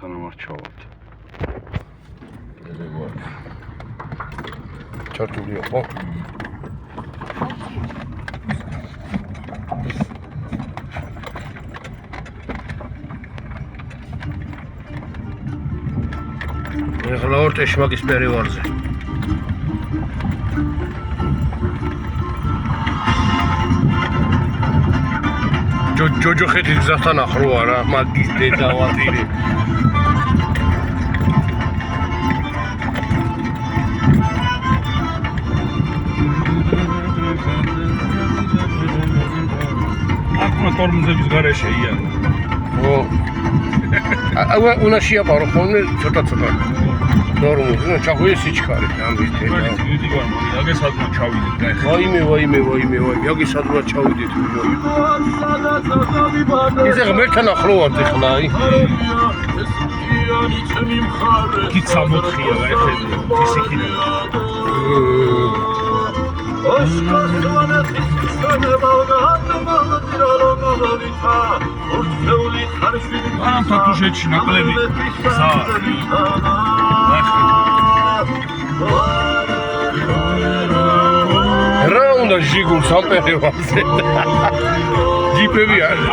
სანამ არ ჩავალთ. ჩართულია ხო? ეხლა ვარ ტეშმაკის პერივარზე. ჯოჯოხეთის გზასთან ახლოა რა, მაგის დედა ვატირი. აკმა თორმუზების გარეშე ია. ო. უნდა შეაპარო ხოლმე ცოტა. ნორმალურად, ჩახვიდე სიჩქარე ამის დედა. დიდი ვარ, აგე სადღაც ჩავიდეთ და ეხლა. ვაიმე, აგე სადღაც ჩავიდეთ. ისე ღმერთთან ახლო ვართ ეხლა, აი. კიცა მოთხია რა ეხედა, ისიქინა. ამ თათუშეთში ნაკლები რა უნდა ჟიგულს ამ პერივარზე? ჯიპები არის.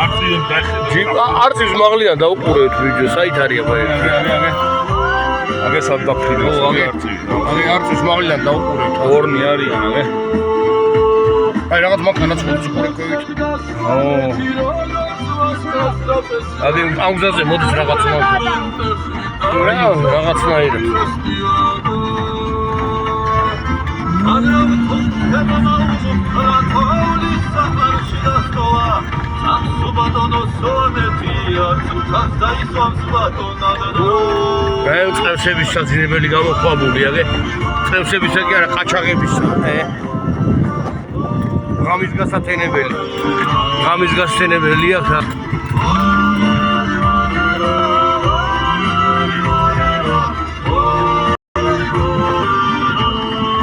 არწივს მაღლიან დაუყურეთ ვიდეო, საით არის აბა ეს? აგე სად დაფრინოს აგე არწივს მაღლიან დაუყურეთ. ორნი არიან აგე. აი რაღაც მანქანაც მოწყვეტებით. აგე ამ გზაზე მოდის რაღაც რაღაცნაირად. წევსების საძინებელი გამოყვებული აგე. წევსებისა კი არა, ყაჩაღებისა. ღამის გასათენებელი. ღამის გასათენებელია ხა.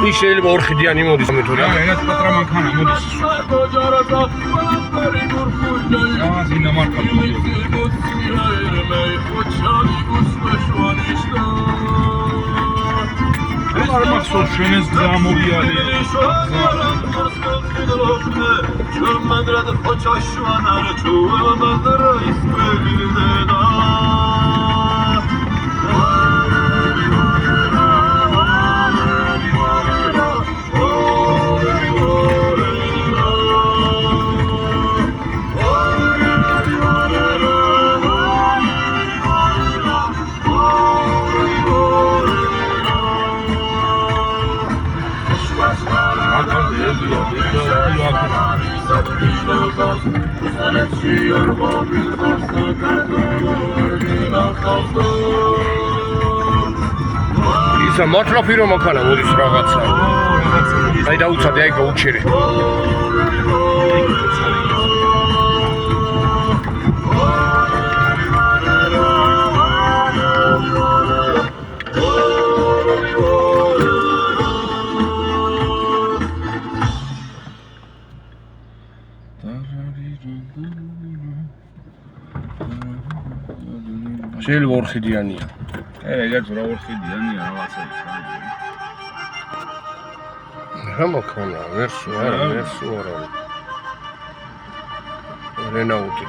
ის შეიძლება ორხიდიანი მოდის მეთორე. რაღაც პატრა მანქანა მოდის. ზინა მარკა. არ მახსოვს ჩვენს გზა მოვიარე. ისა მოთრაფირო მანქანა მოდის რაღაცა. აი დაუცადე, აი გაუჩერე. შეიძლება ორხიდიანია. ეგეც რა ორხიდიანია რაღაცა ის რა. რა მაქონა, ვერსუ არა. რენაუტი.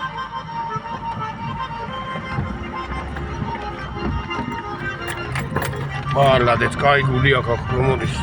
მალადეც კაი გული აქ მოდის.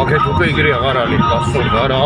აქეთ უკვე იგრი აღარ არის გასწორდა რა.